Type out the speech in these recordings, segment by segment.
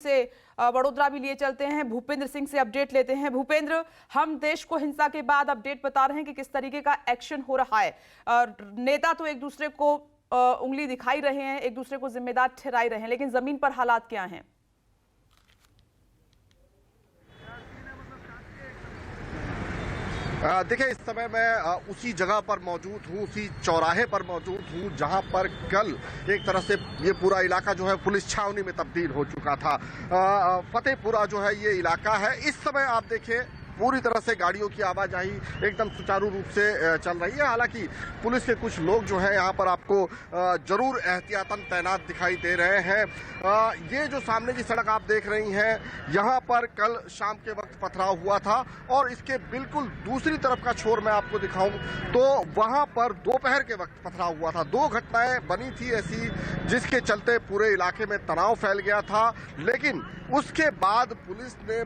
से वडोदरा भी लिए चलते हैं। भूपेंद्र सिंह से अपडेट लेते हैं। भूपेंद्र, हम देश को हिंसा के बाद अपडेट बता रहे हैं कि किस तरीके का एक्शन हो रहा है। नेता तो एक दूसरे को उंगली दिखाई रहे हैं, एक दूसरे को जिम्मेदार ठहराई रहे हैं, लेकिन जमीन पर हालात क्या हैं? देखिए, इस समय मैं उसी जगह पर मौजूद हूँ, उसी चौराहे पर मौजूद हूँ जहाँ पर कल एक तरह से ये पूरा इलाका जो है पुलिस छावनी में तब्दील हो चुका था। फतेहपुरा जो है ये इलाका है। इस समय आप देखिए पूरी तरह से गाड़ियों की आवाजाही एकदम सुचारू रूप से चल रही है। हालांकि पुलिस के कुछ लोग जो है यहाँ पर आपको जरूर एहतियातन तैनात दिखाई दे रहे हैं। ये जो सामने की सड़क आप देख रही हैं, यहाँ पर कल शाम के वक्त पथराव हुआ था और इसके बिल्कुल दूसरी तरफ का छोर मैं आपको दिखाऊं तो वहां पर दोपहर के वक्त पथराव हुआ था। दो घटनाएं बनी थी ऐसी जिसके चलते पूरे इलाके में तनाव फैल गया था, लेकिन उसके बाद पुलिस ने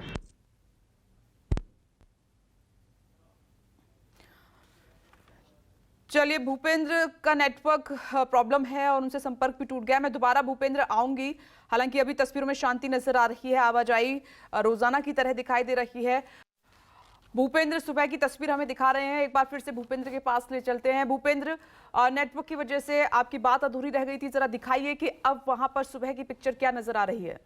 चलिए, भूपेंद्र का नेटवर्क प्रॉब्लम है और उनसे संपर्क भी टूट गया। मैं दोबारा भूपेंद्र आऊंगी। हालांकि अभी तस्वीरों में शांति नजर आ रही है, आवाजाही रोजाना की तरह दिखाई दे रही है। भूपेंद्र सुबह की तस्वीर हमें दिखा रहे हैं। एक बार फिर से भूपेंद्र के पास ले चलते हैं। भूपेंद्र, नेटवर्क की वजह से आपकी बात अधूरी रह गई थी, जरा दिखाइए कि अब वहां पर सुबह की पिक्चर क्या नजर आ रही है।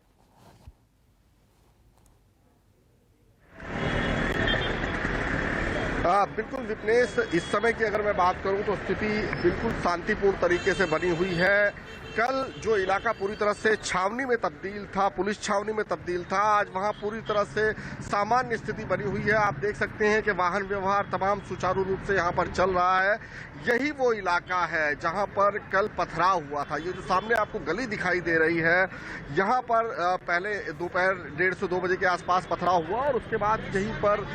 बिल्कुल विपनेश, इस समय की अगर मैं बात करूं तो स्थिति बिल्कुल शांतिपूर्ण तरीके से बनी हुई है। कल जो इलाका पूरी तरह से छावनी में तब्दील था, पुलिस छावनी में तब्दील था, आज वहां पूरी तरह से सामान्य स्थिति बनी हुई है। आप देख सकते हैं कि वाहन व्यवहार तमाम सुचारू रूप से यहां पर चल रहा है। यही वो इलाका है जहां पर कल पथराव हुआ था। ये जो सामने आपको गली दिखाई दे रही है, यहाँ पर पहले दोपहर 1:30 से 2 बजे के आसपास पथराव हुआ और उसके बाद यहीं पर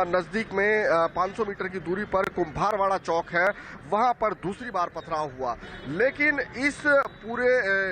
नजदीक में 500 मीटर की दूरी पर कुम्भारवाड़ा चौक है, वहां पर दूसरी बार पथराव हुआ। लेकिन इस पूरे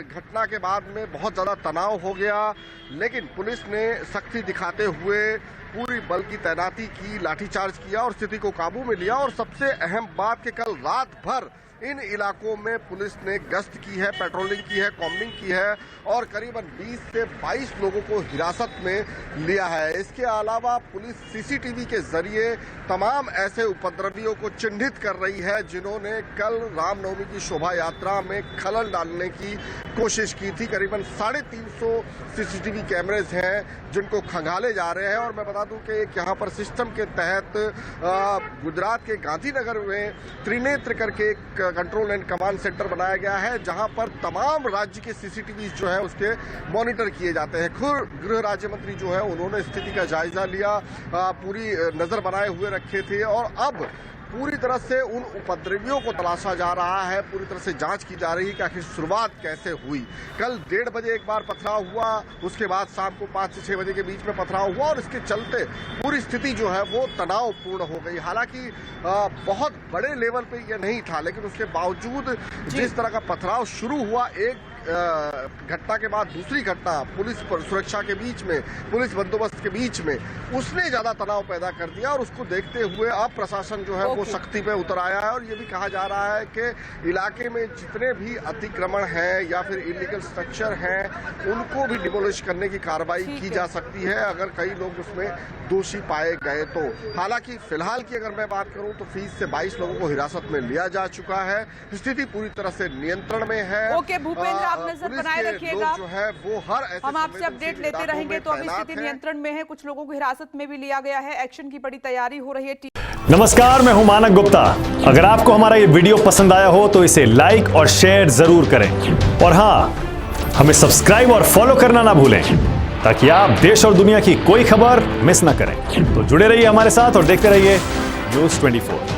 घटना के बाद में बहुत ज्यादा तनाव हो गया, लेकिन पुलिस ने सख्ती दिखाते हुए पूरी बल की तैनाती की, लाठीचार्ज किया और स्थिति को काबू में लिया। और सबसे अहम बात कि कल रात भर इन इलाकों में पुलिस ने गश्त की है, पेट्रोलिंग की है, कॉम्बिंग की है और करीबन 20 से 22 लोगों को हिरासत में लिया है। इसके अलावा पुलिस सीसीटीवी के जरिए तमाम ऐसे उपद्रवियों को चिन्हित कर रही है जिन्होंने कल रामनवमी की शोभा यात्रा में खलल डालने की कोशिश की थी। करीबन 350 सीसीटीवी कैमरेज हैं जिनको खंगाले जा रहे हैं। और मैं बता दूं कि यहाँ पर सिस्टम के तहत गुजरात के गांधीनगर में त्रिनेत्र करके एक कंट्रोल एंड कमांड सेंटर बनाया गया है, जहां पर तमाम राज्य के सीसीटीवी जो है उसके मॉनिटर किए जाते हैं। खुद गृह राज्य मंत्री जो है उन्होंने स्थिति का जायजा लिया, पूरी नजर बनाए हुए रखे थे और अब पूरी तरह से उन उपद्रवियों को तलाशा जा रहा है, पूरी तरह से जांच की जा रही है कि आखिर शुरुआत कैसे हुई। कल 1:30 बजे एक बार पथराव हुआ, उसके बाद शाम को 5 से 6 बजे के बीच में पथराव हुआ और इसके चलते पूरी स्थिति जो है वो तनावपूर्ण हो गई। हालांकि बहुत बड़े लेवल पे यह नहीं था, लेकिन उसके बावजूद जिस तरह का पथराव शुरू हुआ, एक घटना के बाद दूसरी घटना पुलिस सुरक्षा के बीच में, पुलिस बंदोबस्त के बीच में, उसने ज्यादा तनाव पैदा कर दिया और उसको देखते हुए अब प्रशासन जो है वो सख्ती पे उतर आया है। और ये भी कहा जा रहा है कि इलाके में जितने भी अतिक्रमण हैं या फिर इलीगल स्ट्रक्चर हैं उनको भी डिमोलिश करने की कार्रवाई की जा सकती है अगर कई लोग उसमें दोषी पाए गए तो। हालांकि फिलहाल की अगर मैं बात करूं तो 20 से 22 लोगों को हिरासत में लिया जा चुका है। स्थिति पूरी तरह से नियंत्रण में है। ओके भूपेंद्र, आप नजर बनाए रखिएगा, जो है वो हर ऐसे हम आपसे अपडेट लेते रहेंगे। तो अभी स्थिति नियंत्रण में है, कुछ लोगों को हिरासत में भी लिया गया है, एक्शन की बड़ी तैयारी हो रही है। नमस्कार, मैं हूं मानक गुप्ता। अगर आपको हमारा ये वीडियो पसंद आया हो तो इसे लाइक और शेयर जरूर करें और हाँ, हमें सब्सक्राइब और फॉलो करना ना भूलें ताकि आप देश और दुनिया की कोई खबर मिस ना करें। तो जुड़े रहिए हमारे साथ और देखते रहिए News 24।